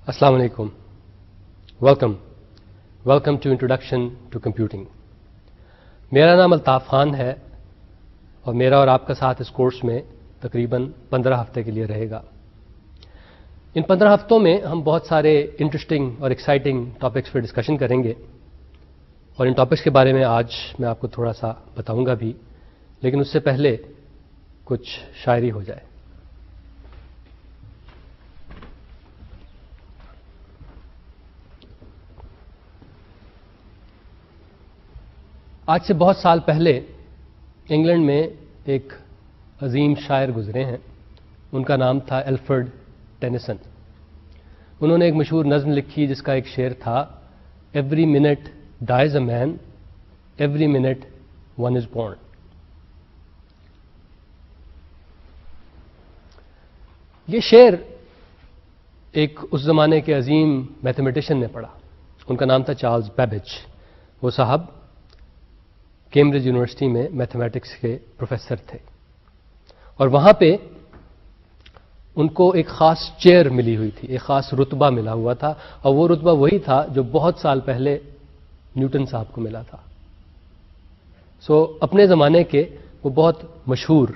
السلام علیکم. Welcome to introduction to computing. میرا نام الطاف خان ہے اور میرا اور آپ کا ساتھ اس کورس میں تقریباً 15 ہفتے کے لیے رہے گا. ان 15 ہفتوں میں ہم بہت سارے انٹرسٹنگ اور ایکسائٹنگ ٹاپکس پہ ڈسکشن کریں گے اور ان ٹاپکس کے بارے میں آج میں آپ کو تھوڑا سا بتاؤں گا بھی، لیکن اس سے پہلے کچھ شاعری ہو جائے. آج سے بہت سال پہلے انگلینڈ میں ایک عظیم شاعر گزرے ہیں. ان کا نام تھا الفریڈ ٹینیسن. انہوں نے ایک مشہور نظم لکھی جس کا ایک شعر تھا، every minute dies a man, every minute one is born. یہ شعر ایک اس زمانے کے عظیم میتھمیٹیشین نے پڑھا. ان کا نام تھا چارلز بیبیج. وہ صاحب کیمبرج یونیورسٹی میں میتھمیٹکس کے پروفیسر تھے اور وہاں پہ ان کو ایک خاص چیئر ملی ہوئی تھی، ایک خاص رتبہ ملا ہوا تھا، اور وہ رتبہ وہی تھا جو بہت سال پہلے نیوٹن صاحب کو ملا تھا. اپنے زمانے کے وہ بہت مشہور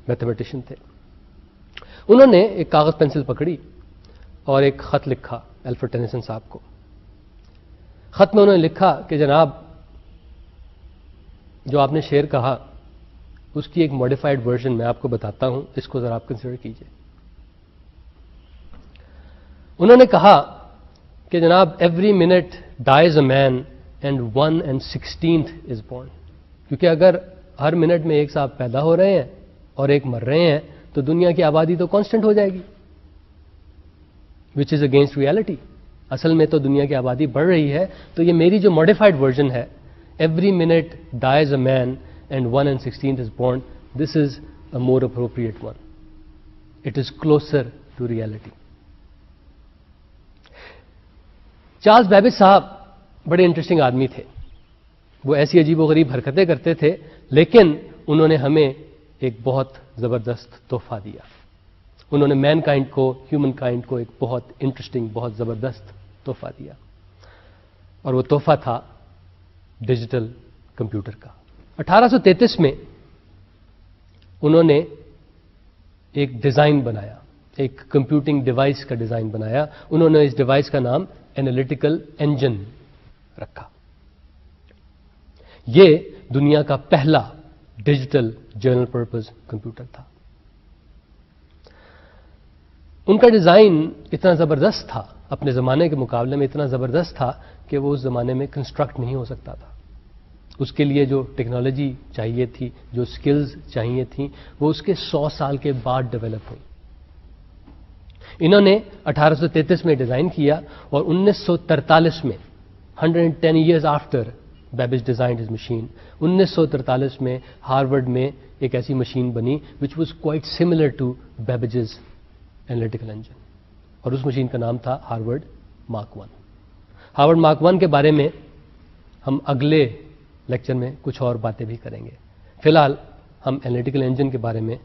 میتھمیٹیشین تھے. انہوں نے ایک کاغذ پینسل پکڑی اور ایک خط لکھا الفریڈ ٹینیسن صاحب کو. خط میں انہوں نے لکھا کہ جناب، جو آپ نے شعر کہا اس کی ایک ماڈیفائڈ ورژن میں آپ کو بتاتا ہوں، اس کو ذرا آپ کنسیڈر کیجئے. انہوں نے کہا کہ جناب، every minute dies a man and 1/16 is born. کیونکہ اگر ہر منٹ میں ایک صاحب پیدا ہو رہے ہیں اور ایک مر رہے ہیں تو دنیا کی آبادی تو کانسٹنٹ ہو جائے گی، وچ از اگینسٹ ریالٹی. اصل میں تو دنیا کی آبادی بڑھ رہی ہے. تو یہ میری جو ماڈیفائڈ ورژن ہے، every minute dies a man and 1/16 is born, this is a more appropriate one. It is closer to reality. Charles Babbage صاحب بڑے انٹرسٹنگ آدمی تھے. وہ ایسی عجیب و غریب حرکتیں کرتے تھے، لیکن انہوں نے ہمیں ایک بہت زبردست تحفہ دیا. انہوں نے مین کائنڈ کو، ہیومن کائنڈ کو ایک بہت انٹرسٹنگ، بہت زبردست تحفہ دیا، اور وہ تحفہ تھا ڈیجیٹل کمپیوٹر کا. 1833 میں انہوں نے ایک ڈیزائن بنایا، ایک کمپیوٹنگ ڈیوائس کا ڈیزائن بنایا. انہوں نے اس ڈیوائس کا نام اینالیٹیکل انجن رکھا. یہ دنیا کا پہلا ڈیجیٹل جنرل پرپز کمپیوٹر تھا. ان کا ڈیزائن اتنا زبردست تھا، اپنے زمانے کے مقابلے میں اتنا زبردست تھا کہ وہ اس زمانے میں کنسٹرکٹ نہیں ہو سکتا تھا. اس کے لیے جو ٹیکنالوجی چاہیے تھی، جو سکلز چاہیے تھیں، وہ اس کے 100 سال کے بعد ڈیولپ ہوئی. انہوں نے 1833 میں ڈیزائن کیا اور 1943 میں 110 years after Babbage designed his machine, 1943 میں ہارورڈ میں ایک ایسی مشین بنی which was quite similar to Babbage's analytical engine, اور اس مشین کا نام تھا ہارورڈ مارک 1. ہارورڈ مارک 1 کے بارے میں ہم اگلے لیکچر میں کچھ اور باتیں بھی کریں گے. فی الحال ہم اینالیٹیکل انجن کے بارے میں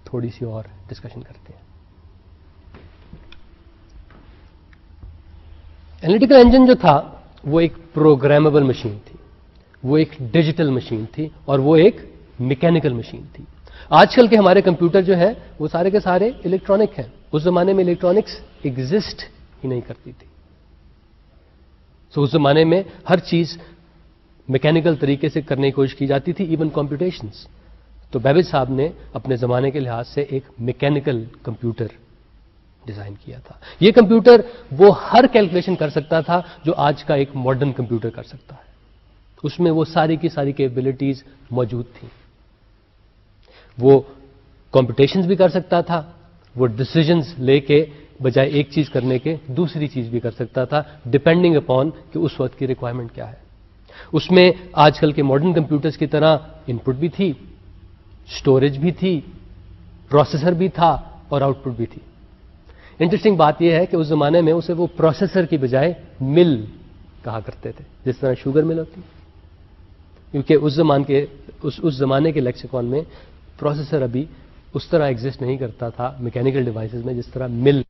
تھوڑی سی اور ڈسکشن کرتے ہیں. اینالیٹیکل انجن جو تھا وہ ایک پروگرامیبل مشین تھی، وہ ایک ڈیجیٹل مشین تھی، اور وہ ایک میکینیکل مشین تھی. آج کل کے ہمارے کمپیوٹر جو ہیں وہ سارے کے سارے الیکٹرانک ہیں. اس زمانے میں الیکٹرانکس ایگزسٹ ہی نہیں کرتی تھی. اس زمانے میں ہر چیز میکینیکل طریقے سے کرنے کی کوشش کی جاتی تھی، ایون کمپیوٹیشنز. تو بیبیج صاحب نے اپنے زمانے کے لحاظ سے ایک میکینیکل کمپیوٹر ڈیزائن کیا تھا. یہ کمپیوٹر وہ ہر کیلکولیشن کر سکتا تھا جو آج کا ایک ماڈرن کمپیوٹر کر سکتا ہے. اس میں وہ ساری کی ساری کیپبلٹیز موجود تھیں. وہ کمپیوٹیشنز بھی کر سکتا تھا، وہ ڈیسیجنز لے کے بجائے ایک چیز کرنے کے دوسری چیز بھی کر سکتا تھا، ڈپینڈنگ اپون کہ اس وقت کی ریکوائرمنٹ کیا ہے. اس میں آج کل کے ماڈرن کمپیوٹرز کی طرح ان پٹ بھی تھی، اسٹوریج بھی تھی، پروسیسر بھی تھا اور آؤٹ پٹ بھی تھی. انٹرسٹنگ بات یہ ہے کہ اس زمانے میں اسے وہ پروسیسر کی بجائے مل کہا کرتے تھے، جس طرح شوگر مل ہوتی، کیونکہ اس زمانے کے لیکسیکون میں پروسیسر ابھی اس طرح ایگزسٹ نہیں کرتا تھا میکینیکل ڈیوائسز میں جس طرح مل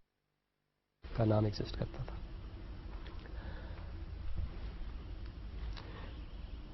کا نام ایگزسٹ کرتا تھا.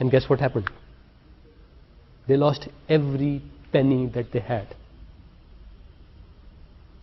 And guess what happened? They lost every penny that they had.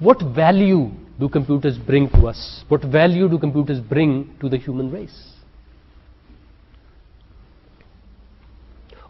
What value do computers bring to us? What value do computers bring to the human race?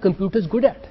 computers good at?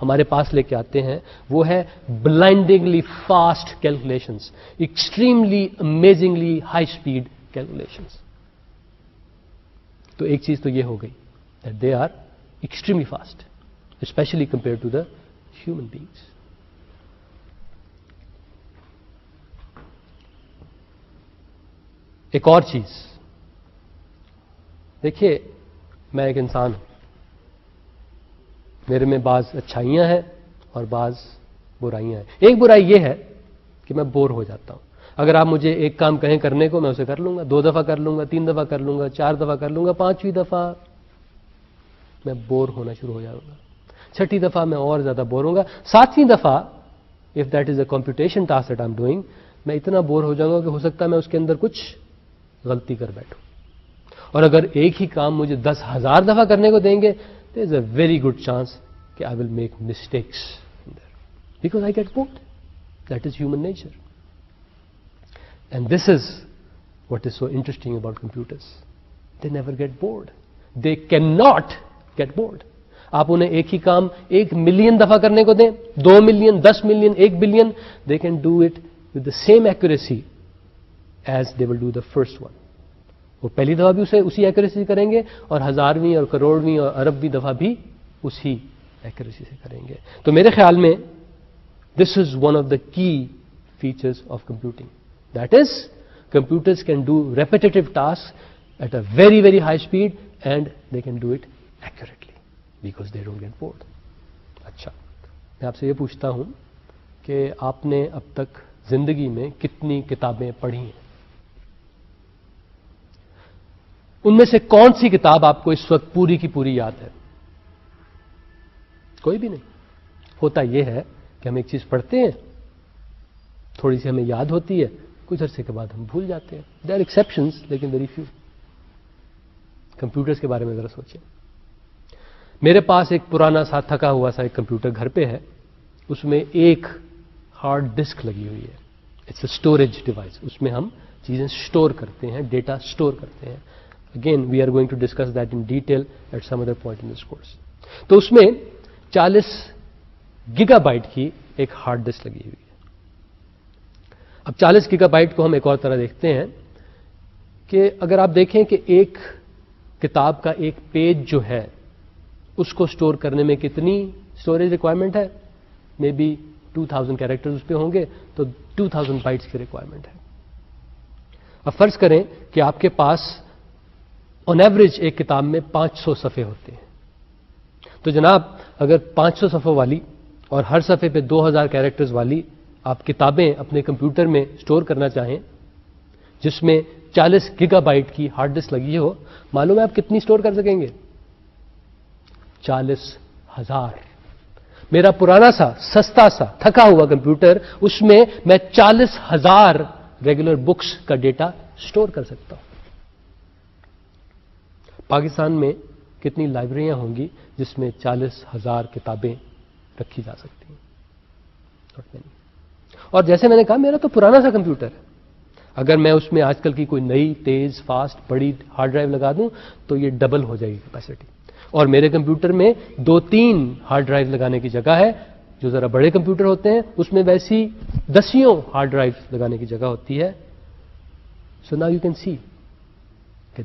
ہمارے پاس لے کے آتے ہیں وہ ہے blindingly fast calculations, extremely amazingly high speed calculations. تو ایک چیز تو یہ ہو گئی that they are extremely fast especially compare to the human beings. ایک اور چیز دیکھیے، میں ایک انسان ہوں، میرے میں بعض اچھائیاں ہیں اور بعض برائیاں ہیں. ایک برائی یہ ہے کہ میں بور ہو جاتا ہوں. اگر آپ مجھے ایک کام کہیں کرنے کو، میں اسے کر لوں گا، 2 دفعہ کر لوں گا، 3 دفعہ کر لوں گا، 4 دفعہ کر لوں گا، 5ویں دفعہ میں بور ہونا شروع ہو جاؤں گا، 6ٹھی دفعہ میں اور زیادہ بور ہوں گا، 7ویں دفعہ if that is a computation task that I am doing, میں اتنا بور ہو جاؤں گا کہ ہو سکتا ہے میں اس کے اندر کچھ غلطی کر بیٹھوں. اور اگر ایک ہی کام مجھے 10,000 دفعہ کرنے کو دیں گے، there is a very good chance کہ I will make mistakes in there because I get bored. That is human nature. And this is what is so interesting about computers. They never get bored. They cannot get bored. آپ انہیں ایک ہی کام 1 million دفعہ کرنے کو دیں، 2 million, 10 million, 1 billion, they can do it with the same accuracy as they will do the first one. وہ پہلی دفعہ بھی اسی ایکوریسی سے کریں گے اور 1000ویں اور کروڑویں اور اربویں دفعہ بھی اسی ایکوریسی سے کریں گے. تو میرے خیال میں دس is one of the key features of computing, that is computers can do repetitive task at a very very high speed and they can do it accurately because they don't get bored. اچھا، میں آپ سے یہ پوچھتا ہوں کہ آپ نے اب تک زندگی میں کتنی کتابیں پڑھی ہیں؟ ان میں سے کون سی کتاب آپ کو اس وقت پوری کی پوری یاد ہے؟ کوئی بھی نہیں. ہوتا یہ ہے کہ ہم ایک چیز پڑھتے ہیں، تھوڑی سی ہمیں یاد ہوتی ہے، کچھ عرصے کے بعد ہم بھول جاتے ہیں. دیر آر ایکسیپشنز لیکن ویری فیو. کمپیوٹرز کے بارے میں ذرا سوچیں. میرے پاس ایک پرانا سا تھکا ہوا سا ایک کمپیوٹر گھر پہ ہے، اس میں ایک ہارڈ ڈسک لگی ہوئی ہے. It's a storage device. اس میں ہم چیزیں اسٹور کرتے ہیں، ڈیٹا اسٹور کرتے ہیں. Again, we are going to discuss that in detail at some other point in this course. تو اس میں 40 گیگا بائٹ کی ایک ہارڈ ڈسک لگی ہوئی ہے. اب 40 گیگا بائٹ کو ہم ایک اور طرح دیکھتے ہیں کہ اگر آپ دیکھیں کہ ایک کتاب کا ایک پیج جو ہے اس کو اسٹور کرنے میں کتنی اسٹوریج ریکوائرمنٹ ہے، مے بی 2000 کیریکٹرز اس پہ ہوں گے تو 2000 بائٹس کی ریکوائرمنٹ ہے. اب فرض کریں کہ آپ کے پاس آن ایوریج ایک کتاب میں 500 صفحے ہوتے ہیں، تو جناب اگر 500 صفحوں والی اور ہر صفحے پہ 2000 کیریکٹرز والی آپ کتابیں اپنے کمپیوٹر میں اسٹور کرنا چاہیں جس میں 40 گیگا بائٹ کی ہارڈ ڈسک لگی ہو، معلوم ہے آپ کتنی اسٹور کر سکیں گے؟ 40,000. میرا پرانا سا سستا سا تھکا ہوا کمپیوٹر، اس میں 40,000 ریگولر بکس کا ڈیٹا اسٹور کر سکتا ہوں. پاکستان میں کتنی لائبریریاں ہوں گی جس میں 40,000 کتابیں رکھی جا سکتی ہیں؟ اور جیسے میں نے کہا میرا تو پرانا سا کمپیوٹر ہے، اگر میں اس میں آج کل کی کوئی نئی تیز فاسٹ بڑی ہارڈ ڈرائیو لگا دوں تو یہ ڈبل ہو جائے گی کیپیسٹی. اور میرے کمپیوٹر میں 2-3 ہارڈ ڈرائیو لگانے کی جگہ ہے. جو ذرا بڑے کمپیوٹر ہوتے ہیں اس میں ویسی 10 ہارڈ ڈرائیو لگانے کی جگہ ہوتی ہے. So now you can see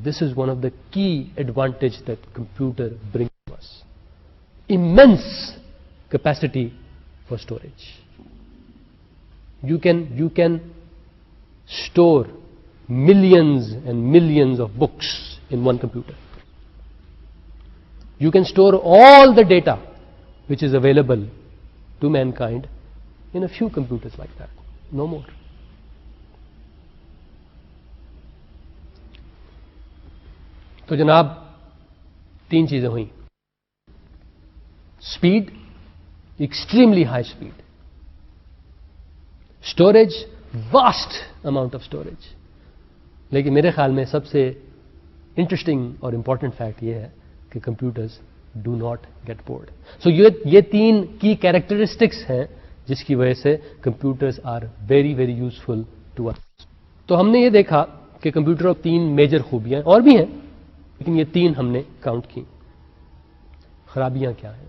this is one of the key advantage that computer brings to us. Immense capacity for storage. You can store millions and millions of books in one computer. You can store all the data which is available to mankind in a few computers like that. No more. تو جناب 3 چیزیں ہوئیں. Speed, extremely high speed. Storage, vast amount of storage. لیکن میرے خیال میں سب سے interesting اور امپورٹنٹ فیکٹ یہ ہے کہ computers do not get bored. So یہ 3 کی کیریکٹرسٹکس ہیں جس کی وجہ سے computers are very very useful to us. تو ہم نے یہ دیکھا کہ کمپیوٹر کی 3 میجر خوبیاں اور بھی ہیں لیکن یہ 3 ہم نے کاؤنٹ کی. خرابیاں کیا ہیں؟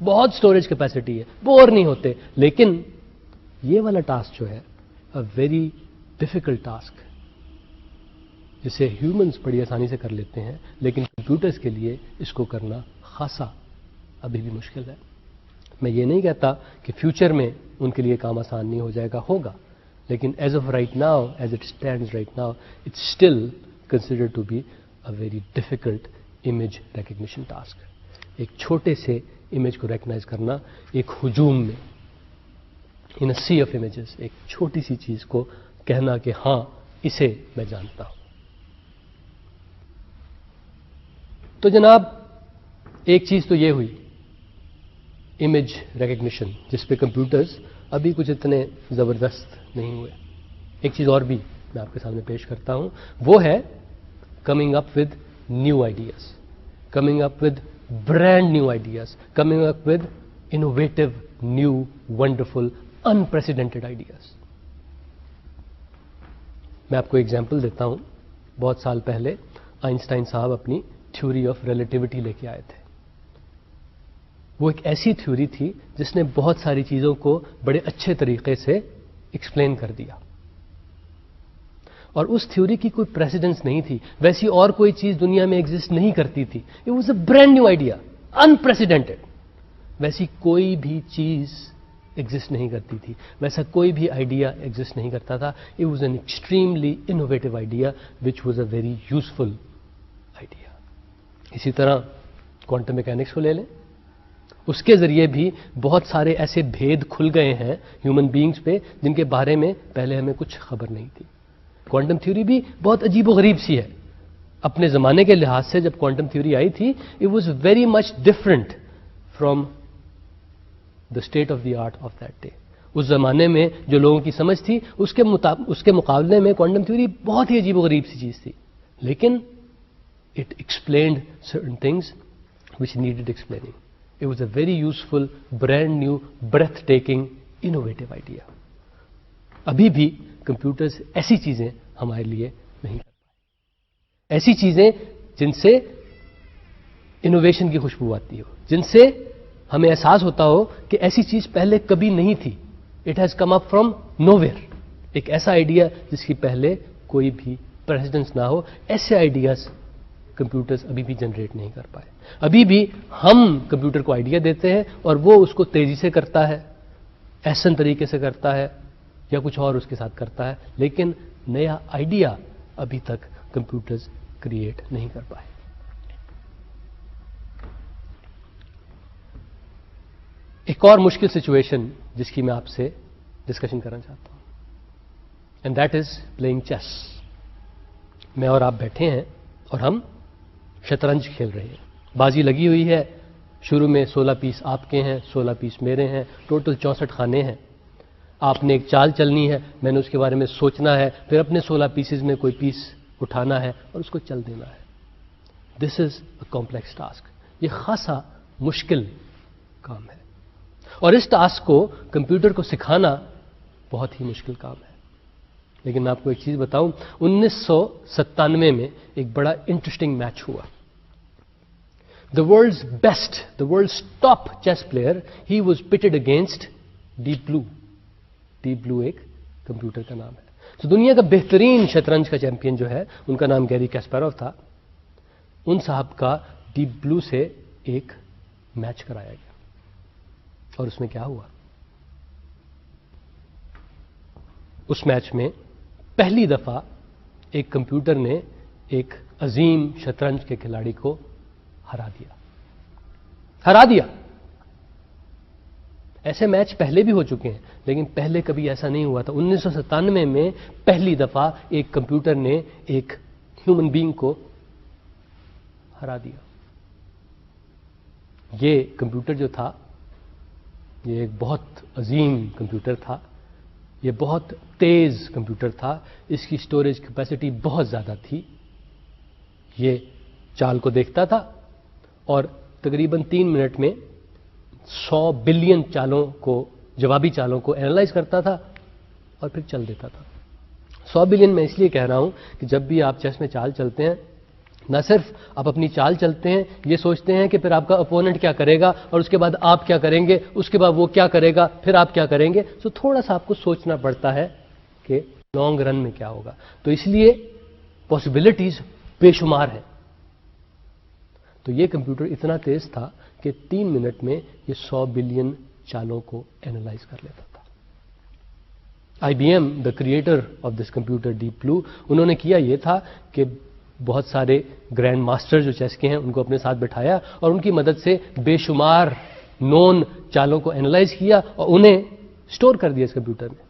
بہت اسٹوریج کیپیسٹی ہے, بور نہیں ہوتے. لیکن یہ والا ٹاسک جو ہے اے ویری ڈیفیکلٹ ٹاسک, جسے ہیومنس بڑی آسانی سے کر لیتے ہیں, لیکن کمپیوٹرز کے لیے اس کو کرنا خاصا ابھی بھی مشکل ہے. میں یہ نہیں کہتا کہ فیوچر میں ان کے لیے کام آسان نہیں ہو جائے گا, ہوگا, لیکن as of right now, as it stands right now, it's still considered to be a very difficult image recognition task. ایک چھوٹے سے امیج کو ریکگنائز کرنا ایک ہجوم میں, ان اے سی آف امیجز, ایک چھوٹی سی چیز کو کہنا کہ ہاں اسے میں جانتا ہوں. تو جناب ایک چیز تو یہ ہوئی امیج ریکگنیشن, جس پہ کمپیوٹرز ابھی کچھ اتنے زبردست نہیں ہوئے. ایک چیز اور بھی میں آپ کے سامنے پیش کرتا ہوں, وہ ہے coming up with new ideas, coming up with brand new ideas, coming up with innovative new wonderful unprecedented ideas. میں آپ کو ایگزامپل دیتا ہوں. بہت سال پہلے آئنسٹائن صاحب اپنی تھیوری آف ریلیٹیوٹی لے کے آئے تھے. وہ ایک ایسی تھیوری تھی جس نے بہت ساری چیزوں کو بڑے اچھے طریقے سے ایکسپلین کر دیا, اور اس تھیوری کی کوئی پریسیڈنس نہیں تھی, ویسی اور کوئی چیز دنیا میں ایگزسٹ نہیں کرتی تھی. It was a brand new idea, unprecedented. ویسی کوئی بھی چیز ایگزسٹ نہیں کرتی تھی, ویسا کوئی بھی آئیڈیا ایگزسٹ نہیں کرتا تھا. It was an extremely innovative idea which was a very useful idea. اسی طرح کوانٹم میکینکس کو لے لیں, اس کے ذریعے بھی بہت سارے ایسے بھید کھل گئے ہیں ہیومن بینگز پہ جن کے بارے میں پہلے ہمیں کچھ خبر نہیں تھی. کوانٹم تھیوری بھی بہت عجیب و غریب سی ہے. اپنے زمانے کے لحاظ سے جب کوانٹم تھیوری آئی تھی, it was very much different from the state of the art of that day. اس زمانے میں جو لوگوں کی سمجھ تھی اس کے مقابلے میں کوانٹم تھیوری بہت ہی عجیب و غریب سی چیز تھی, لیکن it explained certain things which needed explaining. It was a very useful, brand new, breathtaking, innovative idea. ابھی بھی کمپیوٹرز ایسی چیزیں ہمارے لیے نہیں کر پائے, ایسی چیزیں جن سے انوویشن کی خوشبو آتی ہو, جن سے ہمیں احساس ہوتا ہو کہ ایسی چیز پہلے کبھی نہیں تھی. It has come up from nowhere. ایک ایسا آئیڈیا جس کی پہلے کوئی بھی پریسیڈنس نہ ہو, ایسے آئیڈیاز کمپیوٹرز ابھی بھی جنریٹ نہیں کر پائے. ابھی بھی ہم کمپیوٹر کو آئیڈیا دیتے ہیں اور وہ اس کو تیزی سے کرتا ہے, احسن طریقے سے کرتا ہے, یا کچھ اور اس کے ساتھ کرتا ہے, لیکن نیا آئیڈیا ابھی تک کمپیوٹرز کریٹ نہیں کر پائے. ایک اور مشکل سچویشن جس کی میں آپ سے ڈسکشن کرنا چاہتا ہوں, and that is playing chess. میں اور آپ بیٹھے ہیں اور ہم شطرنج کھیل رہے ہیں. بازی لگی ہوئی ہے, شروع میں 16 پیس آپ کے ہیں, 16 پیس میرے ہیں, ٹوٹل 64 خانے ہیں. آپ نے ایک چال چلنی ہے, میں نے اس کے بارے میں سوچنا ہے, پھر اپنے 16 پیسز میں کوئی پیس اٹھانا ہے اور اس کو چل دینا ہے. دس از اے کمپلیکس ٹاسک. یہ خاصا مشکل کام ہے, اور اس ٹاسک کو کمپیوٹر کو سکھانا بہت ہی مشکل کام ہے. لیکن میں آپ کو ایک چیز بتاؤں, 1997 میں ایک بڑا انٹرسٹنگ میچ ہوا. The world's best, the world's top chess player, he was pitted against Deep Blue. Deep Blue ایک کمپیوٹر کا نام ہے. تو دنیا کا بہترین شطرنج کا چیمپئن جو ہے, ان کا نام گیری کاسپیروف تھا. ان صاحب کا ڈیپ بلو سے ایک میچ کرایا گیا, اور اس میں کیا ہوا؟ اس میچ میں پہلی دفعہ ایک کمپیوٹر نے ایک عظیم شطرنج کے کھلاڑی کو ہرا دیا. ایسے میچ پہلے بھی ہو چکے ہیں, لیکن پہلے کبھی ایسا نہیں ہوا تھا. 1997 میں پہلی دفعہ ایک کمپیوٹر نے ایک ہیومن بینگ کو ہرا دیا. یہ کمپیوٹر جو تھا, یہ ایک بہت عظیم کمپیوٹر تھا, یہ بہت تیز کمپیوٹر تھا, اس کی سٹوریج کیپیسٹی بہت زیادہ تھی. یہ چال کو دیکھتا تھا اور تقریباً 3 منٹ میں 100 بلین چالوں کو, جوابی چالوں کو اینالائز کرتا تھا اور پھر چل دیتا تھا. 100 بلین میں اس لیے کہہ رہا ہوں کہ جب بھی آپ چیس میں چال چلتے ہیں نہ صرف آپ اپنی چال چلتے ہیں، یہ سوچتے ہیں کہ پھر آپ کا اپوننٹ کیا کرے گا اور اس کے بعد آپ کیا کریں گے، اس کے بعد وہ کیا کرے گا، پھر آپ کیا کریں گے. سو تھوڑا سا آپ کو سوچنا پڑتا ہے کہ لانگ رن میں کیا ہوگا. تو اس لیے پاسبلٹیز بے شمار ہیں. تو یہ کمپیوٹر اتنا تیز تھا کہ 3 منٹ میں یہ 100 بلین چالوں کو اینالائز کر لیتا تھا. I B M the creator of this computer Deep Blue, انہوں نے کیا یہ تھا کہ بہت سارے گرینڈ ماسٹر جو چیس کے ہیں ان کو اپنے ساتھ بٹھایا اور ان کی مدد سے بے شمار نون چالوں کو اینالائز کیا اور انہیں اسٹور کر دیا اس کمپیوٹر میں.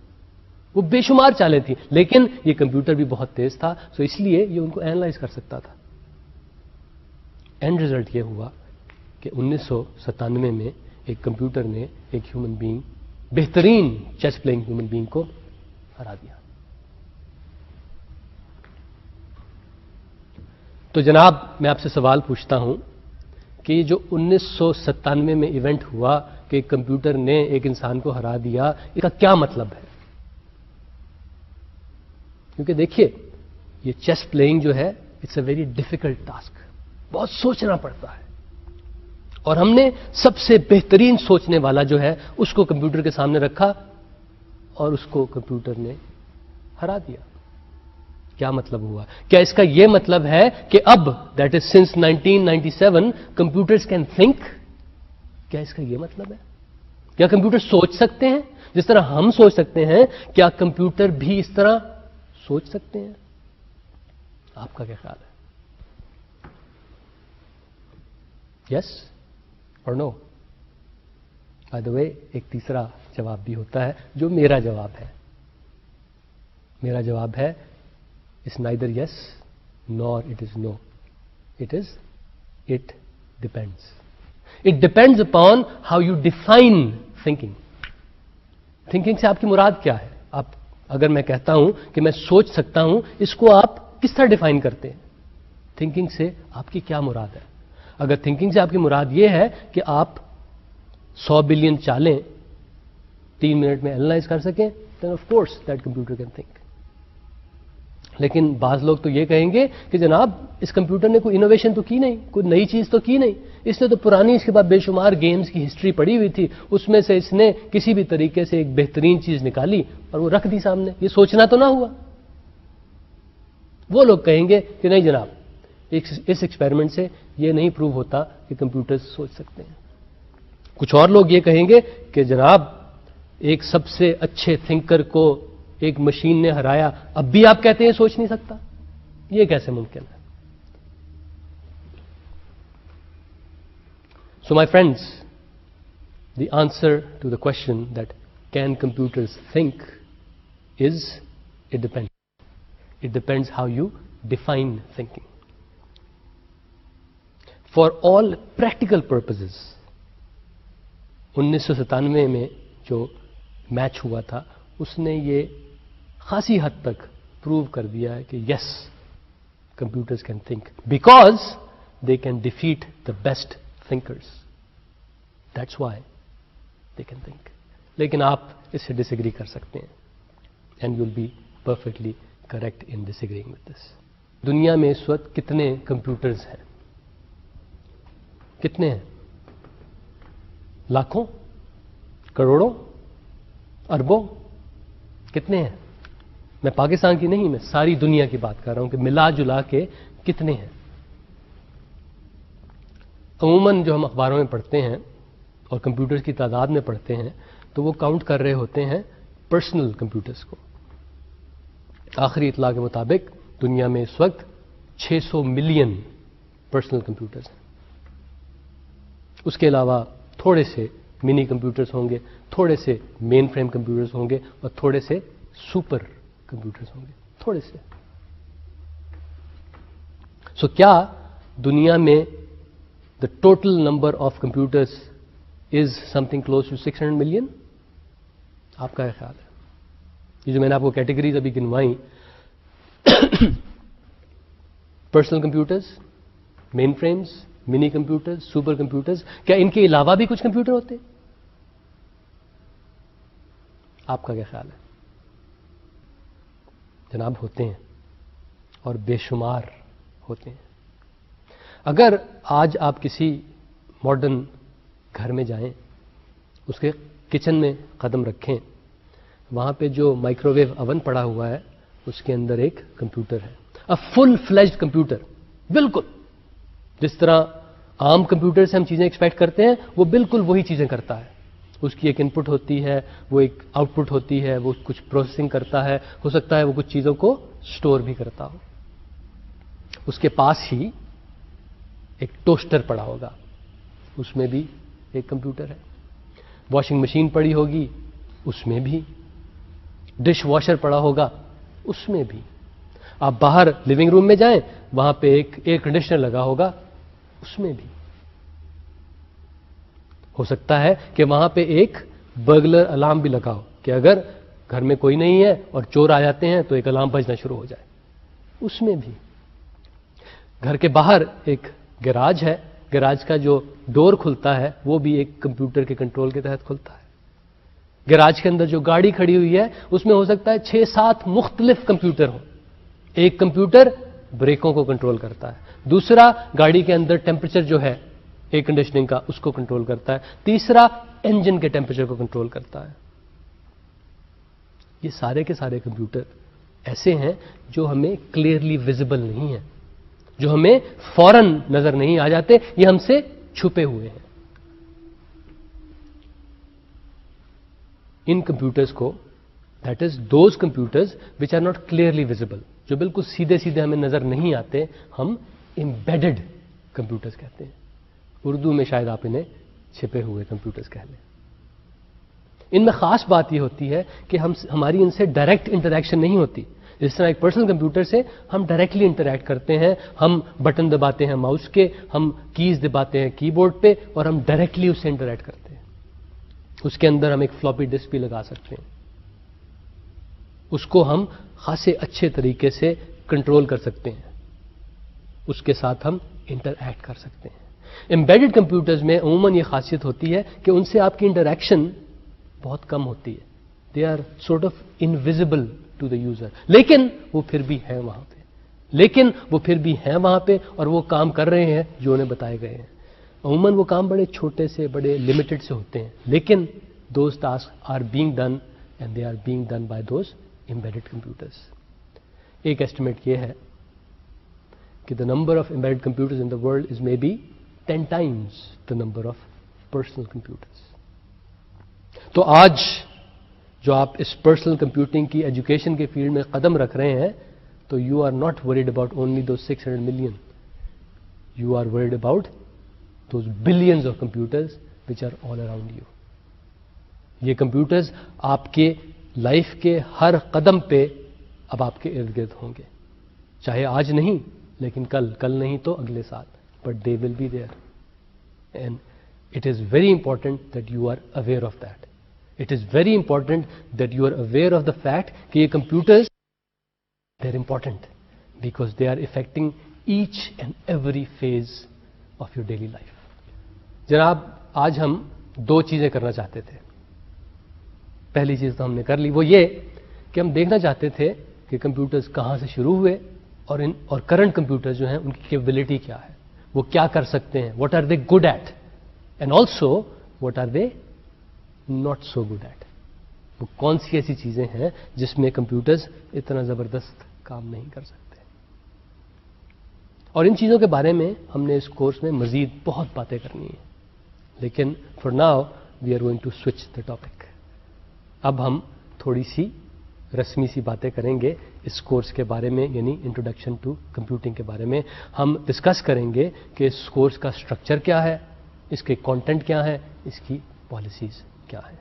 وہ بے شمار چالیں تھیں لیکن یہ کمپیوٹر بھی بہت تیز تھا، سو اس لیے یہ ان کو اینالائز کر سکتا تھا. اینڈ رزلٹ یہ ہوا کہ 1997 میں ایک کمپیوٹر نے ایک ہیومن بینگ، بہترین چیس پلئنگ ہیومن بینگ کو ہرا دیا. تو جناب میں آپ سے سوال پوچھتا ہوں کہ یہ جو 1997 میں ایونٹ ہوا کہ ایک کمپیوٹر نے ایک انسان کو ہرا دیا، اس کا کیا مطلب ہے؟ کیونکہ دیکھیے یہ چیس پلئنگ جو ہے it's a very difficult task, بہت سوچنا پڑتا ہے. اور ہم نے سب سے بہترین سوچنے والا جو ہے اس کو کمپیوٹر کے سامنے رکھا اور اس کو کمپیوٹر نے ہرا دیا. کیا مطلب ہوا؟ کیا اس کا یہ مطلب ہے کہ اب that is since 1997 computers can think? کیا اس کا یہ مطلب ہے؟ کیا کمپیوٹر سوچ سکتے ہیں جس طرح ہم سوچ سکتے ہیں؟ کیا کمپیوٹر بھی اس طرح سوچ سکتے ہیں؟ آپ کا کیا خیال ہے؟ یس اور نو؟ بائی دا وے ایک تیسرا جواب بھی ہوتا ہے جو میرا جواب ہے. میرا جواب ہے it's neither yes nor it is no. It depends. It depends upon how you define thinking. Thinking سے آپ کی مراد کیا ہے؟ آپ اگر میں کہتا ہوں کہ میں سوچ سکتا ہوں، اس کو آپ کس طرح ڈیفائن کرتے ہیں؟ تھنکنگ سے آپ کی کیا مراد ہے؟ اگر تھنکنگ سے آپ کی مراد یہ ہے کہ آپ 100 بلین چالیں 3 منٹ میں اینالائز کر سکیں، then of course that computer can think. لیکن بعض لوگ تو یہ کہیں گے کہ جناب اس کمپیوٹر نے کوئی انوویشن تو کی نہیں، کوئی نئی چیز تو کی نہیں، اس نے تو پرانی اس کے بعد بے شمار گیمز کی ہسٹری پڑی ہوئی تھی، اس میں سے اس نے کسی بھی طریقے سے ایک بہترین چیز نکالی اور وہ رکھ دی سامنے، یہ سوچنا تو نہ ہوا. وہ لوگ کہیں گے کہ نہیں جناب، اس ایکسپیریمنٹ سے یہ نہیں پروو ہوتا کہ کمپیوٹر سوچ سکتے ہیں. کچھ اور لوگ یہ کہیں گے کہ جناب ایک سب سے اچھے تھنکر کو ایک مشین نے ہرایا، اب بھی آپ کہتے ہیں سوچ نہیں سکتا، یہ کیسے ممکن ہے؟ So my friends, the answer to the question that can computers think is it depend. It depends how you define thinking. For all practical purposes 1997 میں جو میچ ہوا تھا اس نے یہ خاصی حد تک پروو کر دیا ہے کہ yes computers can think because they can defeat the best thinkers. That's why they can think. لیکن آپ اس سے ڈس ایگری کر سکتے ہیں and you will be perfectly correct in disagreeing with this. دنیا میں اس وقت کتنے کمپیوٹرز ہیں؟ کتنے ہیں؟ لاکھوں؟ کروڑوں؟ اربوں؟ کتنے ہیں؟ میں پاکستان کی نہیں، میں ساری دنیا کی بات کر رہا ہوں کہ ملا جلا کے کتنے ہیں. عموماً جو ہم اخباروں میں پڑھتے ہیں اور کمپیوٹرز کی تعداد میں پڑھتے ہیں تو وہ کاؤنٹ کر رہے ہوتے ہیں پرسنل کمپیوٹرز کو. آخری اطلاع کے مطابق دنیا میں اس وقت 600 ملین پرسنل کمپیوٹرز ہیں. اس کے علاوہ تھوڑے سے منی کمپیوٹرز ہوں گے، تھوڑے سے مین فریم کمپیوٹرز ہوں گے اور تھوڑے سے سپر کمپیوٹرز ہوں گے، تھوڑے سے. سو کیا دنیا میں the total number of computers is something close to 600 million? آپ کا کیا خیال ہے؟ یہ جو میں نے آپ کو کیٹیگریز ابھی گنوائیں، پرسنل کمپیوٹرز، مین فریمز، منی کمپیوٹرز، سپر کمپیوٹرز، کیا ان کے علاوہ بھی کچھ کمپیوٹر ہوتے؟ آپ کا کیا خیال ہے؟ جناب ہوتے ہیں اور بے شمار ہوتے ہیں. اگر آج آپ کسی ماڈرن گھر میں جائیں، اس کے کچن میں قدم رکھیں، وہاں پہ جو مائکرو ویو اوون پڑا ہوا ہے اس کے اندر ایک کمپیوٹر ہے، فل فلیجڈ کمپیوٹر، بالکل جس طرح عام کمپیوٹر سے ہم چیزیں ایکسپیکٹ کرتے ہیں وہ بالکل وہی چیزیں کرتا ہے. اس کی ایک ان پٹ ہوتی ہے، وہ ایک آؤٹ پٹ ہوتی ہے، وہ کچھ پروسیسنگ کرتا ہے، ہو سکتا ہے وہ کچھ چیزوں کو سٹور بھی کرتا ہو. اس کے پاس ہی ایک ٹوسٹر پڑا ہوگا، اس میں بھی ایک کمپیوٹر ہے. واشنگ مشین پڑی ہوگی، اس میں بھی. ڈش واشر پڑا ہوگا، اس میں بھی. آپ باہر لیونگ روم میں جائیں، وہاں پہ ایک ایئر کنڈیشنر لگا ہوگا، اس میں بھی. ہو سکتا ہے کہ وہاں پہ ایک برگلر الارم بھی لگا ہو کہ اگر گھر میں کوئی نہیں ہے اور چور آ جاتے ہیں تو ایک الارم بجنا شروع ہو جائے، اس میں بھی. گھر کے باہر ایک گیراج ہے، گیراج کا جو ڈور کھلتا ہے وہ بھی ایک کمپیوٹر کے کنٹرول کے تحت کھلتا ہے. گیراج کے اندر جو گاڑی کھڑی ہوئی ہے اس میں ہو سکتا ہے 6-7 مختلف کمپیوٹر ہوں. ایک کمپیوٹر بریکوں کو کنٹرول کرتا ہے، دوسرا گاڑی کے اندر ٹیمپریچر جو ہے ایئر کنڈیشننگ کا اس کو کنٹرول کرتا ہے، تیسرا انجن کے ٹیمپریچر کو کنٹرول کرتا ہے. یہ سارے کے سارے کمپیوٹر ایسے ہیں جو ہمیں کلیئرلی ویزیبل نہیں ہیں، جو ہمیں فوراً نظر نہیں آ جاتے، یہ ہم سے چھپے ہوئے ہیں. ان کمپیوٹرز کو، that is those computers which are not clearly visible, جو بالکل سیدھے سیدھے ہمیں نظر نہیں آتے، ہم امبیڈڈ کمپیوٹرز کہتے ہیں. اردو میں شاید آپ انہیں چھپے ہوئے کمپیوٹرز کہہ لیں. ان میں خاص بات یہ ہوتی ہے کہ ہماری ان سے ڈائریکٹ انٹریکشن نہیں ہوتی. جس طرح ایک پرسنل کمپیوٹر سے ہم ڈائریکٹلی انٹریکٹ کرتے ہیں، ہم بٹن دباتے ہیں ماؤس کے، ہم کیز دباتے ہیں کی بورڈ پہ اور ہم ڈائریکٹلی اس سے انٹریکٹ کرتے ہیں. اس کے اندر ہم ایک فلاپی ڈسک بھی لگا سکتے ہیں، اس کو ہم خاصے اچھے طریقے سے کنٹرول کر سکتے ہیں، اس کے ساتھ ہم انٹریکٹ کر سکتے ہیں. امبیڈڈ کمپیوٹرز میں عموماً یہ خاصیت ہوتی ہے کہ ان سے آپ کی انٹریکشن بہت کم ہوتی ہے. They are sort of invisible to the user, لیکن وہ پھر بھی ہیں وہاں پہ، اور وہ کام کر رہے ہیں جو انہیں بتائے گئے ہیں. عموماً وہ کام بڑے چھوٹے سے، بڑے لمیٹڈ سے ہوتے ہیں، لیکن those task are being done and they are being done by those embedded computers. ایک ایسٹیمیٹ یہ ہے کہ the number of embedded computers in the world is maybe 10 times the number of personal computers. تو آج جو آپ اس personal computing کی ایجوکیشن کے فیلڈ میں قدم رکھ رہے ہیں تو you are not worried about only those 600 million, you are worried about those billions of computers which are all around you. یہ کمپیوٹرز آپ کے لائف کے ہر قدم پہ اب آپ کے ارد گرد ہوں گے، چاہے آج نہیں لیکن کل نہیں تو اگلے سال، but they will be there. And it is very important that you are aware of that. It is very important that you are aware of the fact کہ یہ computers they are important because they are affecting each and every phase of your daily life. جناب آج ہم 2 چیزیں کرنا چاہتے تھے. پہلی چیز تو ہم نے کر لی، وہ یہ کہ ہم دیکھنا چاہتے تھے کہ کمپیوٹرز کہاں سے شروع ہوئے اور کرنٹ کمپیوٹر جو ہیں ان کی کیپبلٹی کیا ہے، وہ کیا کر سکتے ہیں، what are they good at, and also what are they not so good at. وہ کون سی ایسی چیزیں ہیں جس میں کمپیوٹرز اتنا زبردست کام نہیں کر سکتے. اور ان چیزوں کے بارے میں ہم نے اس کورس میں مزید بہت باتیں کرنی ہیں، لیکن for now we are going to switch the topic. اب ہم تھوڑی سی رسمی سی باتیں کریں گے اس کورس کے بارے میں، یعنی انٹروڈکشن ٹو کمپیوٹنگ کے بارے میں. ہم ڈسکس کریں گے کہ اس کورس کا اسٹرکچر کیا ہے، اس کے کانٹینٹ کیا ہے، اس کی پالیسیز کیا ہے.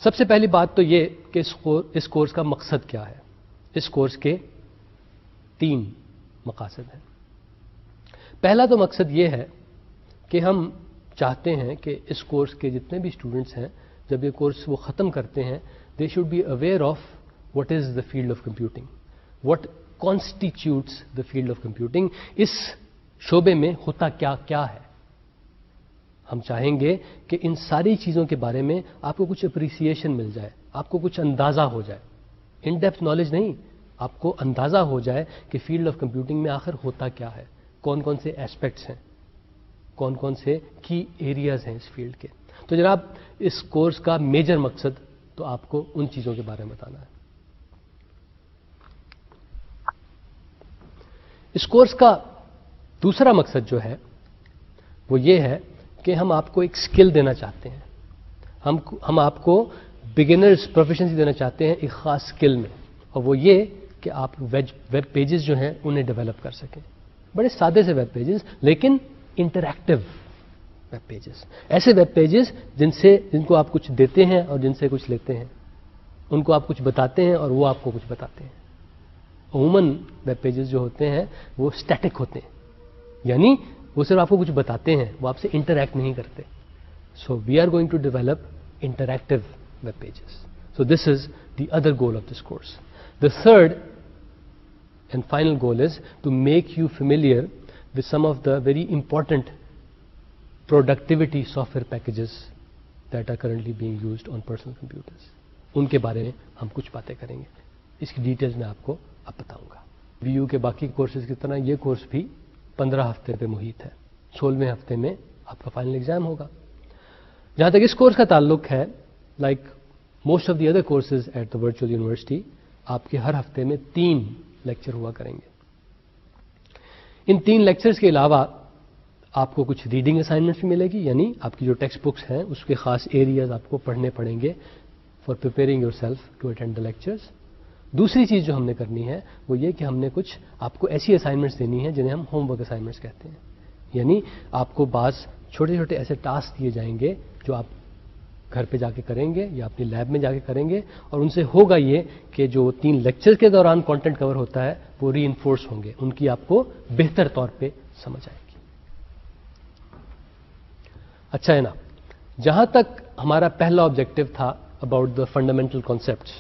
سب سے پہلی بات تو یہ کہ اس کورس کا مقصد کیا ہے. اس کورس کے 3 مقاصد ہیں. پہلا تو مقصد یہ ہے کہ ہم چاہتے ہیں کہ اس کورس کے جتنے بھی اسٹوڈنٹس ہیں جب یہ کورس وہ ختم کرتے ہیں they should be aware of what is the field of computing, what constitutes the field of computing. اس شعبے میں ہوتا کیا کیا ہے. ہم چاہیں گے کہ ان ساری چیزوں کے بارے میں آپ کو کچھ اپریسیشن مل جائے، آپ کو کچھ اندازہ ہو جائے. ان ڈیپتھ نالج نہیں، آپ کو اندازہ ہو جائے کہ فیلڈ آف کمپیوٹنگ میں آخر ہوتا کیا ہے, کون کون سے ایسپیکٹس ہیں, کون کون سے کی ایریاز ہیں اس فیلڈ کے. تو جناب اس کورس کا میجر مقصد تو آپ کو ان چیزوں کے بارے میں بتانا ہے. اس کورس کا دوسرا مقصد جو ہے وہ یہ ہے کہ ہم آپ کو ایک اسکل دینا چاہتے ہیں. ہم آپ کو بگنرز پروفیشنسی دینا چاہتے ہیں ایک خاص اسکل میں, اور وہ یہ کہ آپ ویب پیجز جو ہیں انہیں ڈیولپ کر سکیں. بڑے سادے سے ویب پیجز, لیکن انٹریکٹیو ویب پیجز. ایسے ویب پیجز جن کو آپ کچھ دیتے ہیں اور جن سے کچھ لیتے ہیں, ان کو آپ کچھ بتاتے ہیں اور وہ آپ کو کچھ بتاتے ہیں. عموماً ویب پیجز جو ہوتے ہیں وہ اسٹیٹک ہوتے ہیں, یعنی وہ صرف آپ کو کچھ بتاتے ہیں, وہ آپ سے انٹریکٹ نہیں کرتے. So we are going to develop interactive web pages. So this is the other goal of this course. The third and final goal is to make you familiar with some of the very important productivity software packages that are currently being used on personal computers. ان کے بارے میں ہم کچھ باتیں کریں گے. اس کی details میں آپ کو اب بتاؤں گا. بی یو کے باقی کورسز کی طرح یہ کورس بھی 15 ہفتے پہ محیط ہے. 16ویں ہفتے میں آپ کا فائنل ایگزام ہوگا. جہاں تک اس کورس کا تعلق ہے, like most of the other courses at the virtual university, آپ کے ہر ہفتے میں 3 لیکچر ہوا کریں گے. ان 3 لیکچرز کے علاوہ آپ کو کچھ ریڈنگ اسائنمنٹس بھی ملے گی, یعنی آپ کی جو ٹیکسٹ بکس ہیں اس کے خاص ایریاز آپ کو پڑھنے پڑیں گے for preparing yourself to attend the lectures. دوسری چیز جو ہم نے کرنی ہے وہ یہ کہ ہم نے کچھ آپ کو ایسی اسائنمنٹس دینی ہیں جنہیں ہم ہوم ورک اسائنمنٹس کہتے ہیں. یعنی آپ کو بعض چھوٹے چھوٹے ایسے ٹاسک دیے جائیں گے جو آپ گھر پہ جا کے کریں گے یا اپنی لیب میں جا کے کریں گے, اور ان سے ہوگا یہ کہ جو 3 لیکچر کے دوران کانٹینٹ کور ہوتا ہے وہ ری انفورس ہوں گے, ان کی آپ کو بہتر طور پہ سمجھ آئے گی. اچھا ہے نا. جہاں تک ہمارا پہلا آبجیکٹو تھا اباؤٹ دا فنڈامنٹل کانسیپٹس,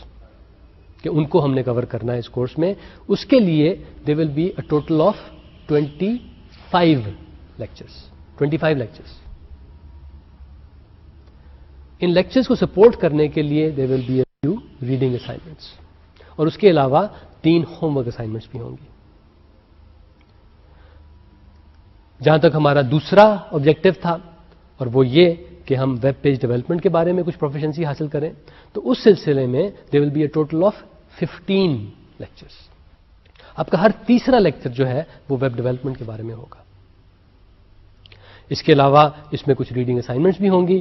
کہ ان کو ہم نے کور کرنا ہے اس کورس میں, اس کے لیے they will be a total of 25 lectures. ان لیکچرز کو سپورٹ کرنے کے لیے they will be a few reading assignments, اور اس کے علاوہ 3 ہوم ورک اسائنمنٹس بھی ہوں گی. جہاں تک ہمارا دوسرا آبجیکٹو تھا, اور وہ یہ کہ ہم ویب پیج ڈیولپمنٹ کے بارے میں کچھ پروفیشنسی حاصل کریں, تو اس سلسلے میں they will be a total of 15 lectures. آپ کا ہر تیسرا لیکچر جو ہے وہ ویب ڈیولپمنٹ کے بارے میں ہوگا. اس کے علاوہ اس میں کچھ ریڈنگ اسائنمنٹس بھی ہوں گی.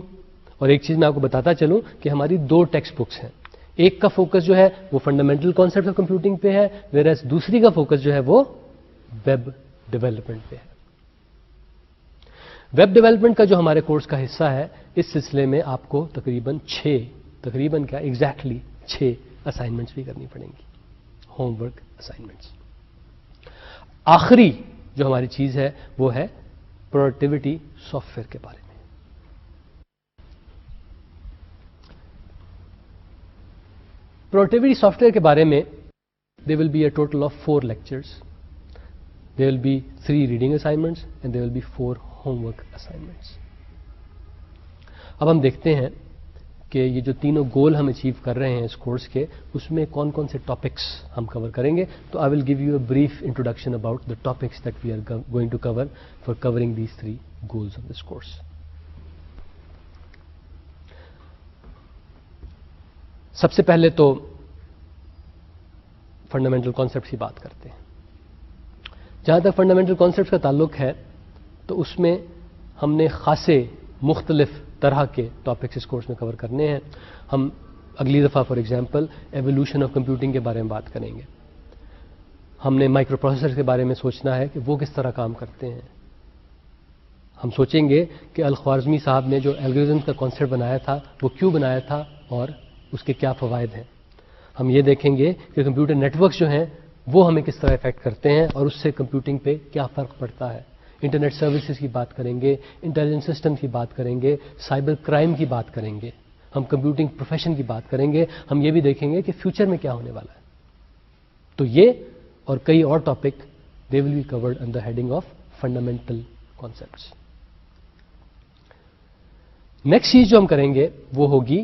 اور ایک چیز میں آپ کو بتاتا چلوں کہ ہماری 2 ٹیکسٹ بکس ہیں. ایک کا فوکس جو ہے وہ فنڈامنٹل کانسیپٹ آف کمپیوٹنگ پہ ہے, ویئرز دوسری کا فوکس جو ہے وہ ویب ڈیولپمنٹ پہ ہے. ویب ڈیولپمنٹ کا جو ہمارے کورس کا حصہ ہے, اس سلسلے میں آپ کو تقریباً کیا ایگزیکٹلی 6 اسائنمنٹس بھی کرنی پڑیں گی, ہوم ورک اسائنمنٹس. آخری جو ہماری چیز ہے وہ ہے پروڈکٹیوٹی سافٹ ویئر کے بارے میں. پروڈکٹیوٹی سافٹ ویئر کے بارے میں they will be a total of 4 lectures. They will be 3 reading assignments and they will be 4 homework assignments. اب ہم دیکھتے ہیں کہ یہ جو تینوں گول ہم اچیو کر رہے ہیں اس کورس کے, اس میں کون کون سے ٹاپکس ہم کور کریں گے. تو I will give you a brief introduction about the topics that we are going to cover for covering these 3 goals of this course. سب سے پہلے تو فنڈامنٹل کانسیپٹس کی بات کرتے ہیں. جہاں تک فنڈامنٹل کانسیپٹس کا تعلق ہے تو اس میں ہم نے خاصے مختلف طرح کے ٹاپکس اس کورس میں کور کرنے ہیں. ہم اگلی دفعہ for example evolution of computing کے بارے میں بات کریں گے. ہم نے مائکرو پروسیسر کے بارے میں سوچنا ہے کہ وہ کس طرح کام کرتے ہیں. ہم سوچیں گے کہ الخوارزمی صاحب نے جو الگورتھم کا کانسیپٹ بنایا تھا وہ کیوں بنایا تھا اور اس کے کیا فوائد ہیں. ہم یہ دیکھیں گے کہ کمپیوٹر نیٹورکس جو ہیں وہ ہمیں کس طرح افیکٹ کرتے ہیں اور اس سے کمپیوٹنگ پہ کیا فرق پڑتا ہے. انٹرنیٹ سروسز کی بات کریں گے, انٹیلیجنس سسٹم کی بات کریں گے, سائبر کرائم کی بات کریں گے, ہم کمپیوٹنگ پروفیشن کی بات کریں گے. ہم یہ بھی دیکھیں گے کہ فیوچر میں کیا ہونے والا ہے. تو یہ اور کئی اور topic they will be covered under heading of fundamental concepts. Next چیز جو ہم کریں گے وہ ہوگی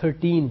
13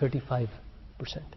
35%.